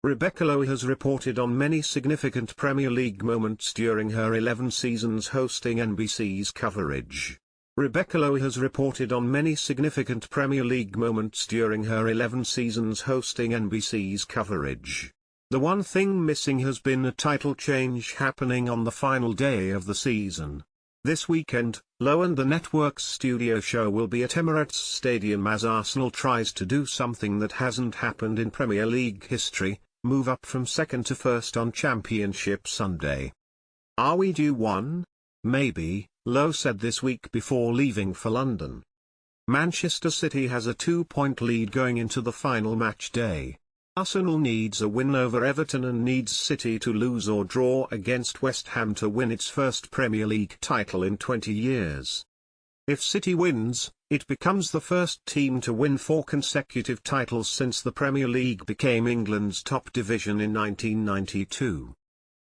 Rebecca Lowe has reported on many significant Premier League moments during her 11 seasons hosting NBC's coverage. Rebecca Lowe has reported on many significant Premier League moments during her 11 seasons hosting NBC's coverage. The one thing missing has been a title change happening on the final day of the season. This weekend, Lowe and the network's studio show will be at Emirates Stadium as Arsenal tries to do something that hasn't happened in Premier League history: move up from second to first on Championship Sunday. "Are we due one? Maybe," Lowe said this week before leaving for London. Manchester City has a 2-point lead going into the final match day. Arsenal needs a win over Everton and needs City to lose or draw against West Ham to win its first Premier League title in 20 years. If City wins, it becomes the first team to win 4 consecutive titles since the Premier League became England's top division in 1992.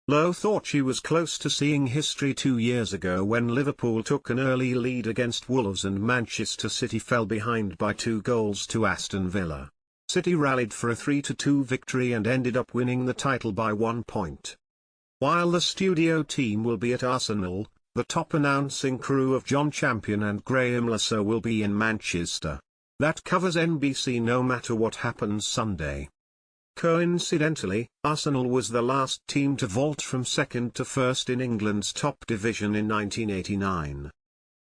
Lowe thought she was close to seeing history 2 years ago when Liverpool took an early lead against Wolves and Manchester City fell behind by 2 goals to Aston Villa. City rallied for a 3-2 victory and ended up winning the title by 1 point. While the studio team will be at Arsenal, the top announcing crew of John Champion and Graham Lasser will be in Manchester. That covers NBC no matter what happens Sunday. Coincidentally, Arsenal was the last team to vault from second to first in England's top division in 1989.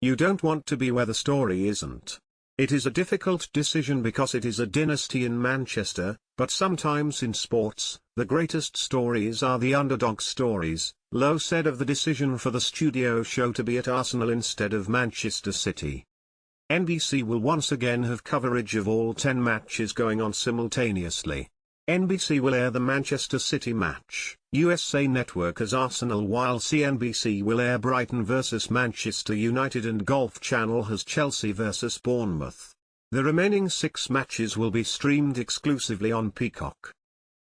You don't want to be where the story isn't. It is a difficult decision because it is a dynasty in Manchester, but sometimes in sports, the greatest stories are the underdog stories, Lowe said of the decision for the studio show to be at Arsenal instead of Manchester City. NBC will once again have coverage of all 10 matches going on simultaneously. NBC will air the Manchester City match, USA Network as Arsenal, while CNBC will air Brighton vs Manchester United and Golf Channel has Chelsea vs Bournemouth. The remaining 6 matches will be streamed exclusively on Peacock.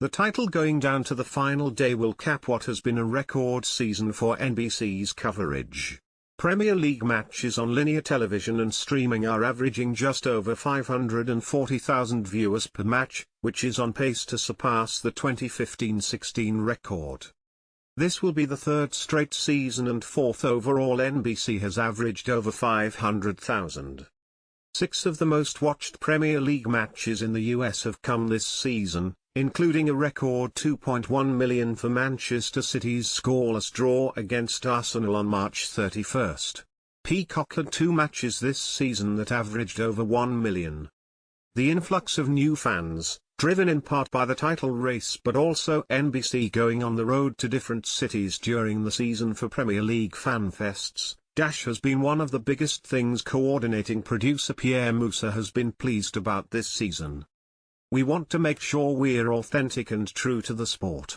The title going down to the final day will cap what has been a record season for NBC's coverage. Premier League matches on linear television and streaming are averaging just over 540,000 viewers per match, which is on pace to surpass the 2015-16 record. This will be the 3rd straight season and 4th overall NBC has averaged over 500,000. 6 of the most watched Premier League matches in the US have come this season, including a record 2.1 million for Manchester City's scoreless draw against Arsenal on March 31. Peacock had 2 matches this season that averaged over 1 million. The influx of new fans, driven in part by the title race but also NBC going on the road to different cities during the season for Premier League fanfests, has been one of the biggest things coordinating producer Pierre Moussa has been pleased about this season. "We want to make sure we're authentic and true to the sport.